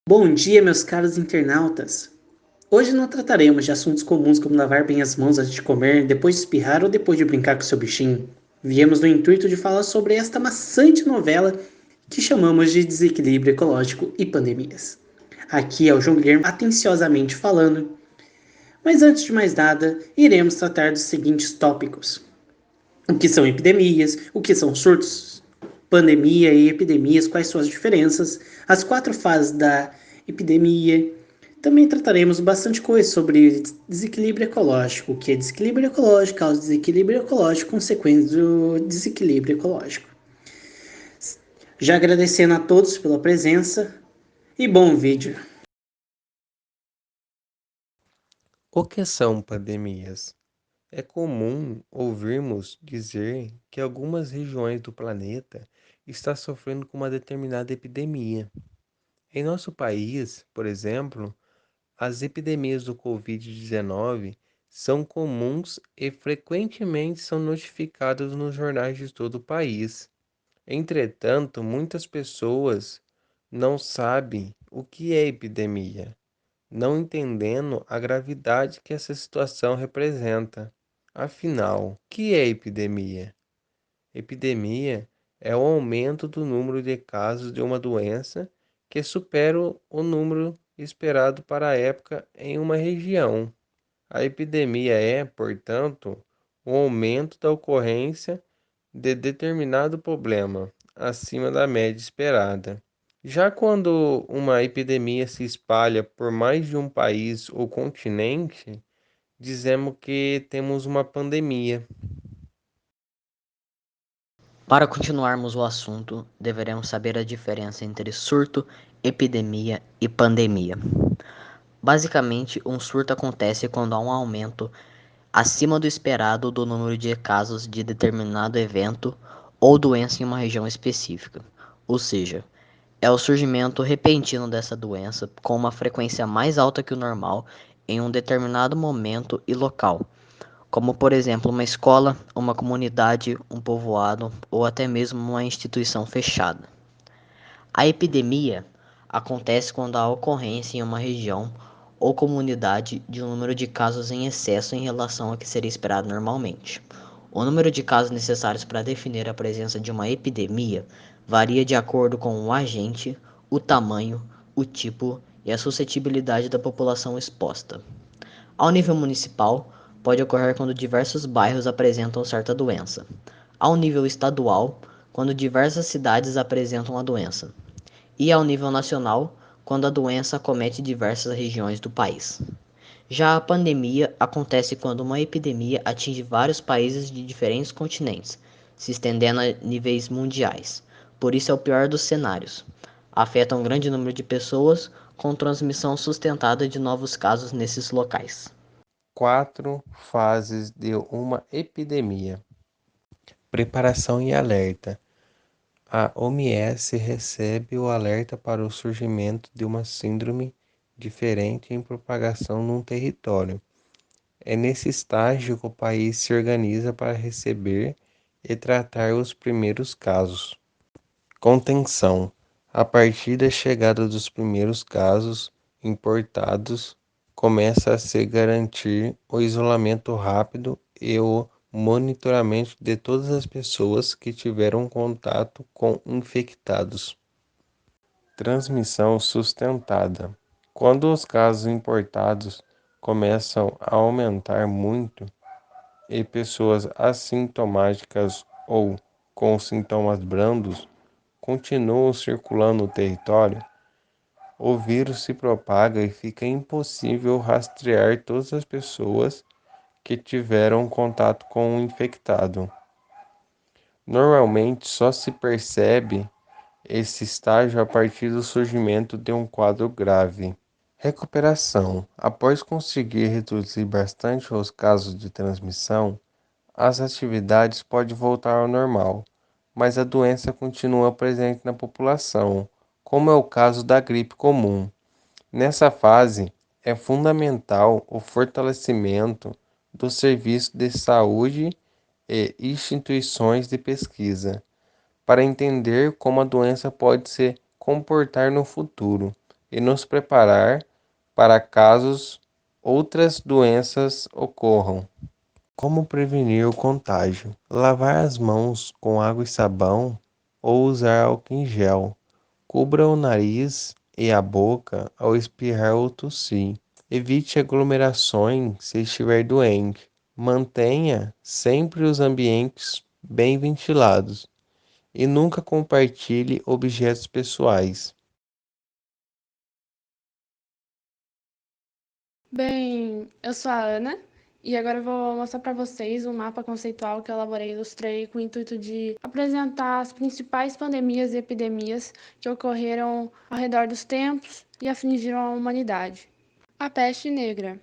Bom dia, meus caros internautas! Hoje não trataremos de assuntos comuns como lavar bem as mãos antes de comer, depois de espirrar ou depois de brincar com seu bichinho. Viemos no intuito de falar sobre esta maçante novela que chamamos de desequilíbrio ecológico e pandemias. Aqui é o João Guilherme atenciosamente falando, mas antes de mais nada, iremos tratar dos seguintes tópicos: o que são epidemias, o que são surtos, pandemia e epidemias, quais suas diferenças, as 4 fases da epidemia. Também trataremos bastante coisa sobre desequilíbrio ecológico, o que é desequilíbrio ecológico, causa de desequilíbrio ecológico, consequência do desequilíbrio ecológico. Já agradecendo a todos pela presença e bom vídeo. O que são pandemias? É comum ouvirmos dizer que algumas regiões do planeta estão sofrendo com uma determinada epidemia. Em nosso país, por exemplo, as epidemias do Covid-19 são comuns e frequentemente são notificadas nos jornais de todo o país. Entretanto, muitas pessoas não sabem o que é epidemia, não entendendo a gravidade que essa situação representa. Afinal, o que é epidemia? Epidemia é o aumento do número de casos de uma doença que supera o número esperado para a época em uma região. A epidemia é, portanto, o aumento da ocorrência de determinado problema acima da média esperada. Já quando uma epidemia se espalha por mais de um país ou continente, dizemos que temos uma pandemia. Para continuarmos o assunto, deveremos saber a diferença entre surto, epidemia e pandemia. Basicamente, um surto acontece quando há um aumento acima do esperado do número de casos de determinado evento ou doença em uma região específica. Ou seja, é o surgimento repentino dessa doença com uma frequência mais alta que o normal em um determinado momento e local, como por exemplo uma escola, uma comunidade, um povoado ou até mesmo uma instituição fechada. A epidemia acontece quando há ocorrência em uma região ou comunidade de um número de casos em excesso em relação ao que seria esperado normalmente. O número de casos necessários para definir a presença de uma epidemia varia de acordo com o agente, o tamanho, o tipo e a suscetibilidade da população exposta. Ao nível municipal, pode ocorrer quando diversos bairros apresentam certa doença. Ao nível estadual, quando diversas cidades apresentam a doença. E ao nível nacional, quando a doença acomete diversas regiões do país. Já a pandemia acontece quando uma epidemia atinge vários países de diferentes continentes, se estendendo a níveis mundiais. Por isso é o pior dos cenários. Afeta um grande número de pessoas, com transmissão sustentada de novos casos nesses locais. 4 fases de uma epidemia. Preparação e alerta. A OMS recebe o alerta para o surgimento de uma síndrome diferente em propagação num território. É nesse estágio que o país se organiza para receber e tratar os primeiros casos. Contenção. A partir da chegada dos primeiros casos importados, começa a se garantir o isolamento rápido e o monitoramento de todas as pessoas que tiveram contato com infectados. Transmissão sustentada. Quando os casos importados começam a aumentar muito e pessoas assintomáticas ou com sintomas brandos continuam circulando no território, o vírus se propaga e fica impossível rastrear todas as pessoas que tiveram contato com o infectado. Normalmente só se percebe esse estágio a partir do surgimento de um quadro grave. Recuperação. Após conseguir reduzir bastante os casos de transmissão, as atividades podem voltar ao normal, mas a doença continua presente na população, como é o caso da gripe comum. Nessa fase, é fundamental o fortalecimento do serviço de saúde e instituições de pesquisa, para entender como a doença pode se comportar no futuro e nos preparar para casos outras doenças ocorram. Como prevenir o contágio? Lavar as mãos com água e sabão ou usar álcool em gel. Cubra o nariz e a boca ao espirrar ou tossir. Evite aglomerações se estiver doente. Mantenha sempre os ambientes bem ventilados e nunca compartilhe objetos pessoais. Bem, eu sou a Ana e agora eu vou mostrar para vocês um mapa conceitual que eu elaborei e ilustrei com o intuito de apresentar as principais pandemias e epidemias que ocorreram ao redor dos tempos e afligiram a humanidade. A peste negra.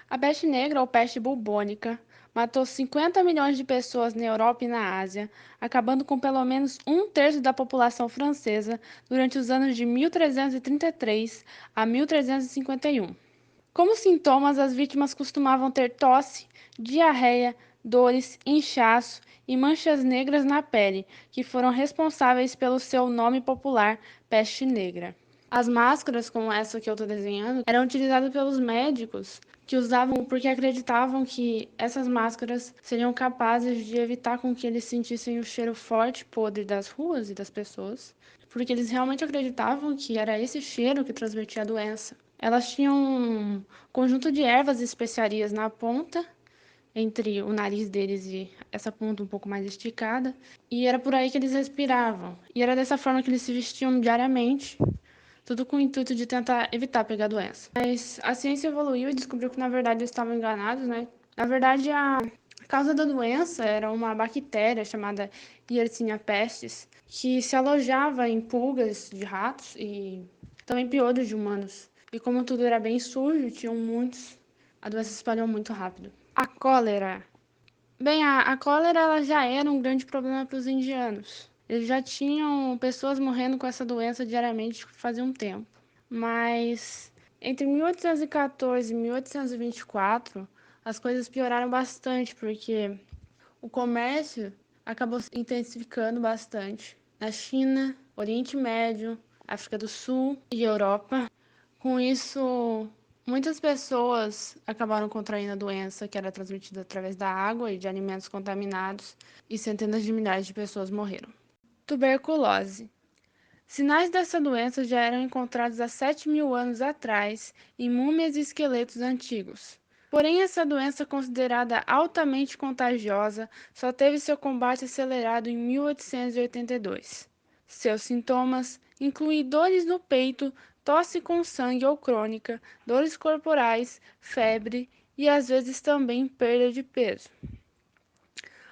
A peste negra, ou peste bubônica, matou 50 milhões de pessoas na Europa e na Ásia, acabando com pelo menos um terço da população francesa durante os anos de 1333 a 1351. Como sintomas, as vítimas costumavam ter tosse, diarreia, dores, inchaço e manchas negras na pele, que foram responsáveis pelo seu nome popular, peste negra. As máscaras, como essa que eu estou desenhando, eram utilizadas pelos médicos que usavam porque acreditavam que essas máscaras seriam capazes de evitar com que eles sentissem o cheiro forte e podre das ruas e das pessoas, porque eles realmente acreditavam que era esse cheiro que transmitia a doença. Elas tinham um conjunto de ervas e especiarias na ponta, entre o nariz deles e essa ponta um pouco mais esticada, e era por aí que eles respiravam. E era dessa forma que eles se vestiam diariamente, tudo com o intuito de tentar evitar pegar a doença. Mas a ciência evoluiu e descobriu que, na verdade, eles estavam enganados, né? Na verdade, a causa da doença era uma bactéria chamada Yersinia pestis, que se alojava em pulgas de ratos e também piolhos de humanos. E como tudo era bem sujo, tinham muitos, a doença se espalhou muito rápido. A cólera. Bem, a cólera ela já era um grande problema para os indianos. Eles já tinham pessoas morrendo com essa doença diariamente fazia um tempo. Mas entre 1814 e 1824, as coisas pioraram bastante, porque o comércio acabou se intensificando bastante na China, Oriente Médio, África do Sul e Europa. Com isso, muitas pessoas acabaram contraindo a doença que era transmitida através da água e de alimentos contaminados, e centenas de milhares de pessoas morreram. Tuberculose. Sinais dessa doença já eram encontrados há 7.000 anos atrás em múmias e esqueletos antigos. Porém, essa doença, considerada altamente contagiosa, só teve seu combate acelerado em 1882. Seus sintomas incluem dores no peito, tosse com sangue ou crônica, dores corporais, febre e às vezes também perda de peso.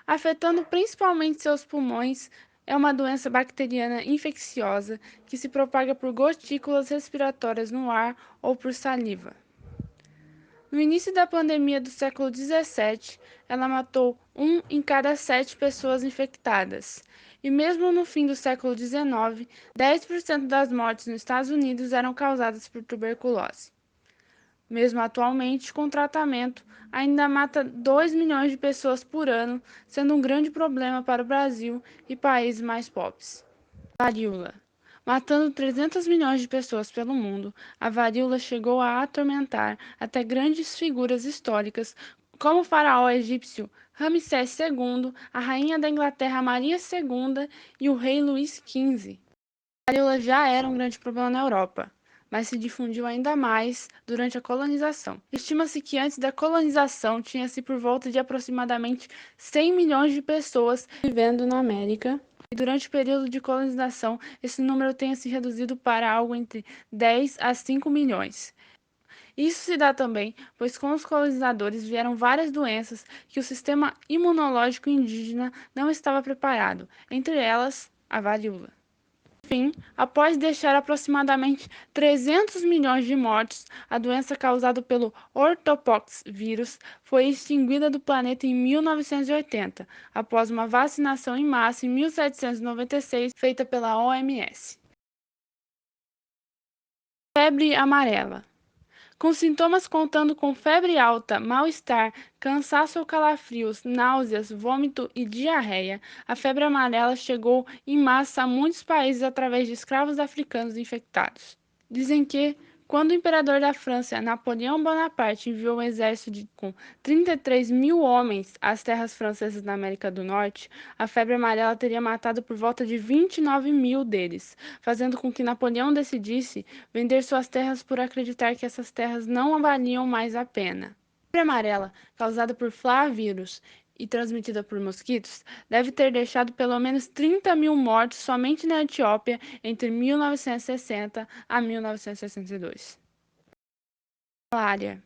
Afetando principalmente seus pulmões, é uma doença bacteriana infecciosa que se propaga por gotículas respiratórias no ar ou por saliva. No início da pandemia do século 17, ela matou 1 em cada 7 pessoas infectadas. E mesmo no fim do século 19, 10% das mortes nos Estados Unidos eram causadas por tuberculose. Mesmo atualmente, com tratamento, ainda mata 2 milhões de pessoas por ano, sendo um grande problema para o Brasil e países mais pobres. Varíola. Matando 300 milhões de pessoas pelo mundo, a varíola chegou a atormentar até grandes figuras históricas, como o faraó egípcio Ramsés II, a rainha da Inglaterra Maria II e o rei Luís XV. A varíola já era um grande problema na Europa, mas se difundiu ainda mais durante a colonização. Estima-se que antes da colonização tinha-se por volta de aproximadamente 100 milhões de pessoas vivendo na América, e durante o período de colonização esse número tenha se reduzido para algo entre 10 a 5 milhões. Isso se dá também, pois com os colonizadores vieram várias doenças que o sistema imunológico indígena não estava preparado, entre elas a varíola. Enfim, após deixar aproximadamente 300 milhões de mortos, a doença causada pelo ortopox vírus foi extinguida do planeta em 1980, após uma vacinação em massa em 1796 feita pela OMS. Febre amarela. Com sintomas contando com febre alta, mal-estar, cansaço ou calafrios, náuseas, vômito e diarreia, a febre amarela chegou em massa a muitos países através de escravos africanos infectados. Dizem que, quando o imperador da França, Napoleão Bonaparte, enviou um exército com 33 mil homens às terras francesas na América do Norte, a febre amarela teria matado por volta de 29 mil deles, fazendo com que Napoleão decidisse vender suas terras por acreditar que essas terras não valiam mais a pena. A febre amarela, causada por flavírus e transmitida por mosquitos, deve ter deixado pelo menos 30 mil mortos somente na Etiópia entre 1960 a 1962. Malária.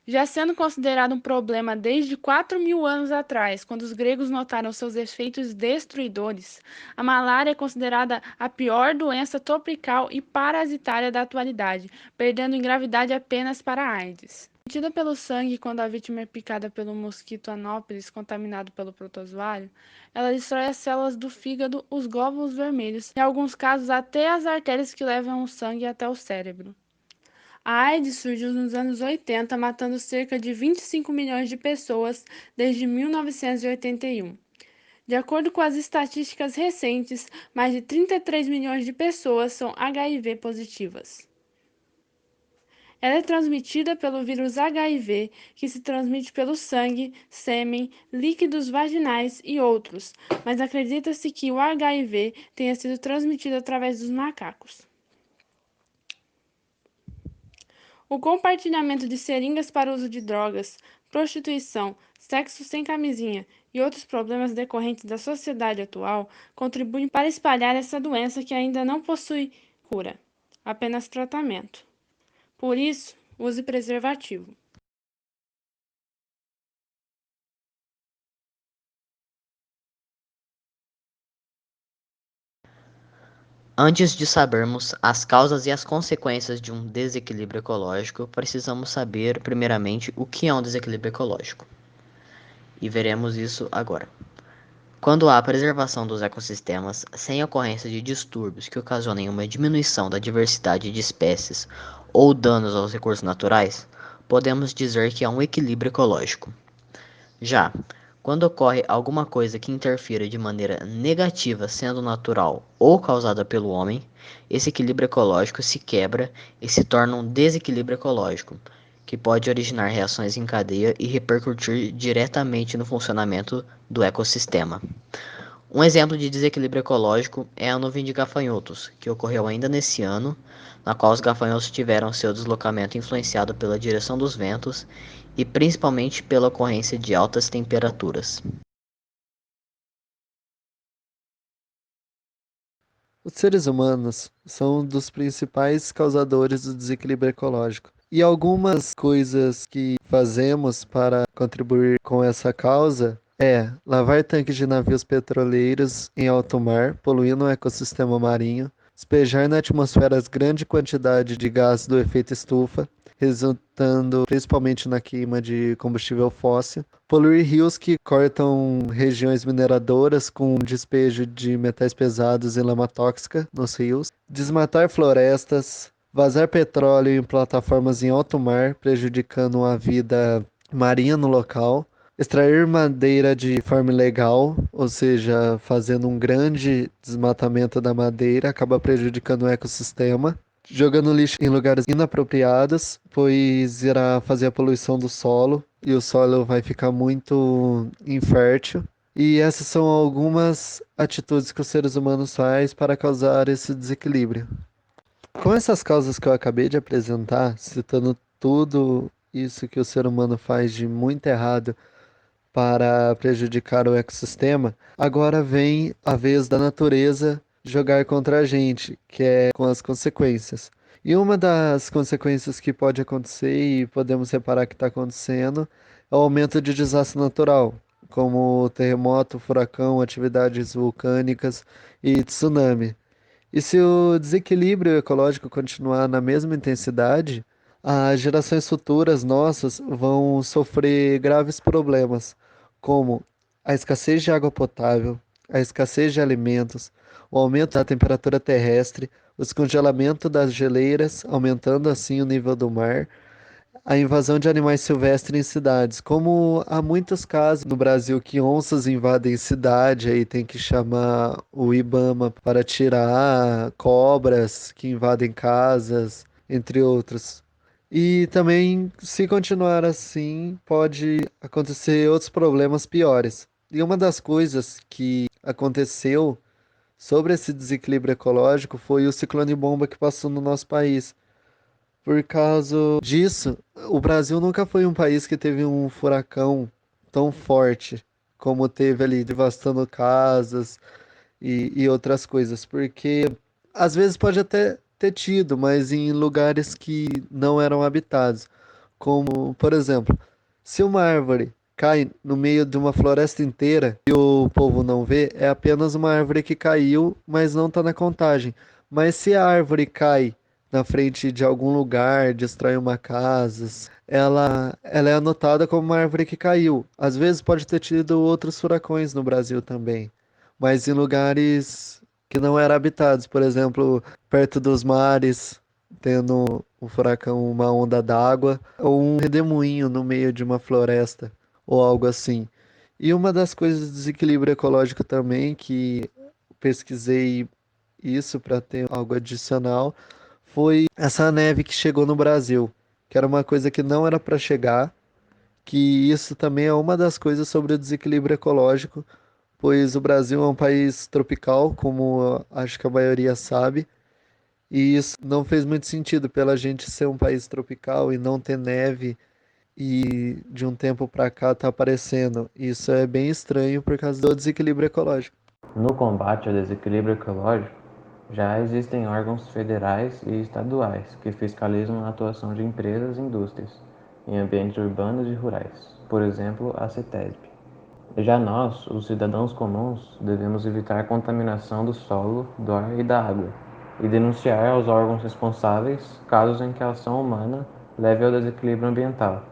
Já sendo considerado um problema desde 4.000 anos atrás, quando os gregos notaram seus efeitos destruidores, a malária é considerada a pior doença tropical e parasitária da atualidade, perdendo em gravidade apenas para a AIDS. Transmitida pelo sangue quando a vítima é picada pelo mosquito Anopheles contaminado pelo protozoário, ela destrói as células do fígado, os glóbulos vermelhos e, em alguns casos, até as artérias que levam o sangue até o cérebro. A AIDS surgiu nos anos 80, matando cerca de 25 milhões de pessoas desde 1981. De acordo com as estatísticas recentes, mais de 33 milhões de pessoas são HIV positivas. Ela é transmitida pelo vírus HIV, que se transmite pelo sangue, sêmen, líquidos vaginais e outros, mas acredita-se que o HIV tenha sido transmitido através dos macacos. O compartilhamento de seringas para uso de drogas, prostituição, sexo sem camisinha e outros problemas decorrentes da sociedade atual contribuem para espalhar essa doença que ainda não possui cura, apenas tratamento. Por isso, use preservativo. Antes de sabermos as causas e as consequências de um desequilíbrio ecológico, precisamos saber, primeiramente, o que é um desequilíbrio ecológico. E veremos isso agora. Quando há preservação dos ecossistemas sem ocorrência de distúrbios que ocasionem uma diminuição da diversidade de espécies ou danos aos recursos naturais, podemos dizer que há um equilíbrio ecológico. Já, quando ocorre alguma coisa que interfira de maneira negativa, sendo natural ou causada pelo homem, esse equilíbrio ecológico se quebra e se torna um desequilíbrio ecológico, que pode originar reações em cadeia e repercutir diretamente no funcionamento do ecossistema. Um exemplo de desequilíbrio ecológico é a nuvem de gafanhotos, que ocorreu ainda nesse ano, na qual os gafanhotos tiveram seu deslocamento influenciado pela direção dos ventos e principalmente pela ocorrência de altas temperaturas. Os seres humanos são um dos principais causadores do desequilíbrio ecológico. E algumas coisas que fazemos para contribuir com essa causa é lavar tanques de navios petroleiros em alto mar, poluindo o ecossistema marinho, despejar na atmosfera grande quantidade de gás do efeito estufa, resultando principalmente na queima de combustível fóssil, poluir rios que cortam regiões mineradoras com despejo de metais pesados e lama tóxica nos rios, desmatar florestas, vazar petróleo em plataformas em alto mar, prejudicando a vida marinha no local, extrair madeira de forma ilegal, ou seja, fazendo um grande desmatamento da madeira, acaba prejudicando o ecossistema, jogando lixo em lugares inapropriados, pois irá fazer a poluição do solo e o solo vai ficar muito infértil. E essas são algumas atitudes que os seres humanos fazem para causar esse desequilíbrio. Com essas causas que eu acabei de apresentar, citando tudo isso que o ser humano faz de muito errado para prejudicar o ecossistema, agora vem a vez da natureza jogar contra a gente, que é com as consequências. E uma das consequências que pode acontecer e podemos reparar que está acontecendo é o aumento de desastre natural, como terremoto, furacão, atividades vulcânicas e tsunami. E se o desequilíbrio ecológico continuar na mesma intensidade, as gerações futuras nossas vão sofrer graves problemas, como a escassez de água potável, a escassez de alimentos, o aumento da temperatura terrestre, o descongelamento das geleiras, aumentando assim o nível do mar, a invasão de animais silvestres em cidades. Como há muitos casos no Brasil que onças invadem cidade, aí tem que chamar o IBAMA para tirar, cobras que invadem casas, entre outros. E também, se continuar assim, pode acontecer outros problemas piores. E uma das coisas que aconteceu sobre esse desequilíbrio ecológico foi o ciclone bomba que passou no nosso país. Por causa disso, o Brasil nunca foi um país que teve um furacão tão forte como teve ali, devastando casas e outras coisas. Porque às vezes pode até ter tido, mas em lugares que não eram habitados. Como, por exemplo, se uma árvore cai no meio de uma floresta inteira e o povo não vê, é apenas uma árvore que caiu, mas não está na contagem. Mas se a árvore cai na frente de algum lugar, destrói uma casa, ela é anotada como uma árvore que caiu. Às vezes pode ter tido outros furacões no Brasil também, mas em lugares que não eram habitados, por exemplo, perto dos mares, tendo um furacão, uma onda d'água, ou um redemoinho no meio de uma floresta, ou algo assim. E uma das coisas do desequilíbrio ecológico também, que pesquisei isso para ter algo adicional, foi essa neve que chegou no Brasil, que era uma coisa que não era para chegar, que isso também é uma das coisas sobre o desequilíbrio ecológico, pois o Brasil é um país tropical, como acho que a maioria sabe, e isso não fez muito sentido pela gente ser um país tropical e não ter neve e de um tempo para cá tá aparecendo. Isso é bem estranho por causa do desequilíbrio ecológico. No combate ao desequilíbrio ecológico, já existem órgãos federais e estaduais que fiscalizam a atuação de empresas e indústrias em ambientes urbanos e rurais, por exemplo, a CETESB. Já nós, os cidadãos comuns, devemos evitar a contaminação do solo, do ar e da água e denunciar aos órgãos responsáveis casos em que a ação humana leve ao desequilíbrio ambiental.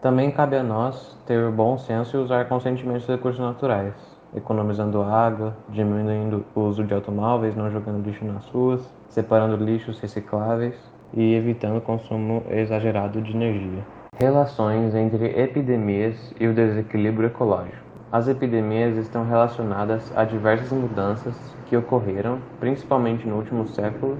Também cabe a nós ter o bom senso e usar conscientemente os recursos naturais, economizando água, diminuindo o uso de automóveis, não jogando lixo nas ruas, separando lixos recicláveis e evitando o consumo exagerado de energia. Relações entre epidemias e o desequilíbrio ecológico. As epidemias estão relacionadas a diversas mudanças que ocorreram, principalmente no último século,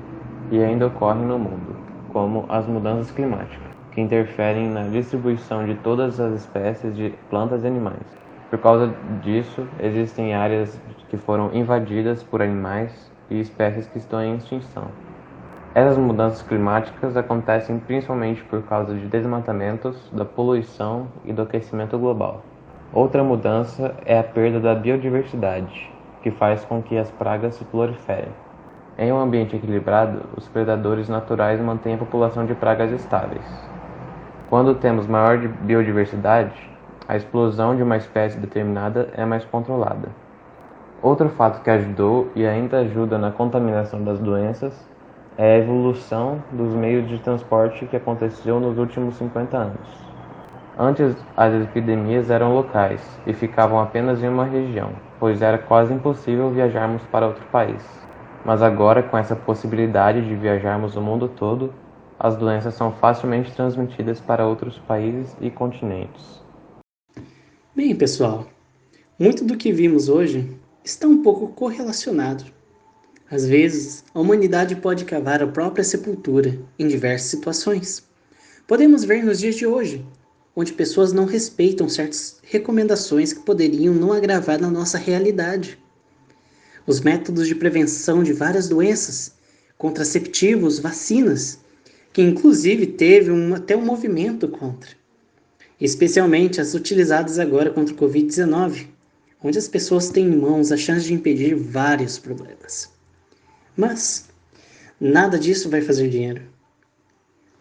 e ainda ocorrem no mundo, como as mudanças climáticas, que interferem na distribuição de todas as espécies de plantas e animais. Por causa disso, existem áreas que foram invadidas por animais e espécies que estão em extinção. Essas mudanças climáticas acontecem principalmente por causa de desmatamentos, da poluição e do aquecimento global. Outra mudança é a perda da biodiversidade, que faz com que as pragas se proliferem. Em um ambiente equilibrado, os predadores naturais mantêm a população de pragas estáveis. Quando temos maior biodiversidade, a explosão de uma espécie determinada é mais controlada. Outro fato que ajudou e ainda ajuda na contaminação das doenças é a evolução dos meios de transporte que aconteceu nos últimos 50 anos. Antes, as epidemias eram locais e ficavam apenas em uma região, pois era quase impossível viajarmos para outro país. Mas agora, com essa possibilidade de viajarmos o mundo todo, as doenças são facilmente transmitidas para outros países e continentes. Bem, pessoal, muito do que vimos hoje está um pouco correlacionado. Às vezes, a humanidade pode cavar a própria sepultura em diversas situações. Podemos ver nos dias de hoje, onde pessoas não respeitam certas recomendações que poderiam não agravar na nossa realidade. Os métodos de prevenção de várias doenças, contraceptivos, vacinas, que inclusive teve até um movimento contra, especialmente as utilizadas agora contra o Covid-19, onde as pessoas têm em mãos a chance de impedir vários problemas. Mas nada disso vai fazer dinheiro.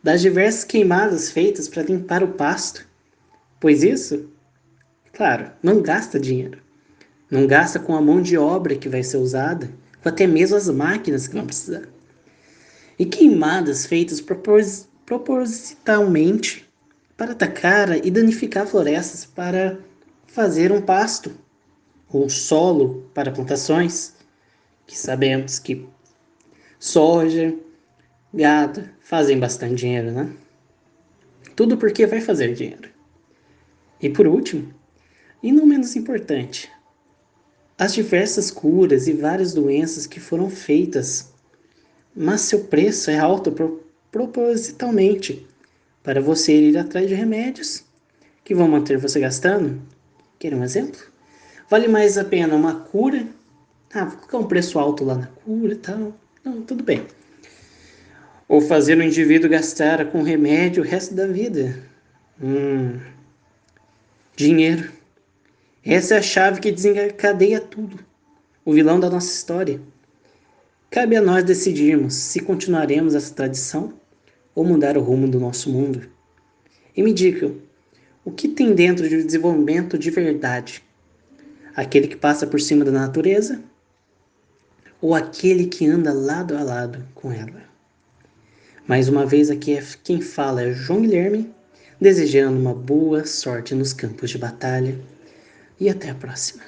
Das diversas queimadas feitas para limpar o pasto, pois isso, claro, não gasta dinheiro. Não gasta com a mão de obra que vai ser usada, ou até mesmo as máquinas que vão precisar. E queimadas feitas propositalmente para atacar e danificar florestas para fazer um pasto ou um solo para plantações, que sabemos que soja, gado fazem bastante dinheiro, né? Tudo porque vai fazer dinheiro. E por último, e não menos importante, as diversas curas e várias doenças que foram feitas, mas seu preço é alto propositalmente para você ir atrás de remédios que vão manter você gastando. Quer um exemplo? Vale mais a pena uma cura? Ah, vou colocar um preço alto lá na cura e tal. Não, tudo bem. Ou fazer o indivíduo gastar com remédio o resto da vida. Dinheiro. Essa é a chave que desencadeia tudo. O vilão da nossa história. Cabe a nós decidirmos se continuaremos essa tradição ou mudar o rumo do nosso mundo. E me digam, o que tem dentro de desenvolvimento de verdade? Aquele que passa por cima da natureza ou aquele que anda lado a lado com ela? Mais uma vez aqui quem fala é João Guilherme, desejando uma boa sorte nos campos de batalha e até a próxima.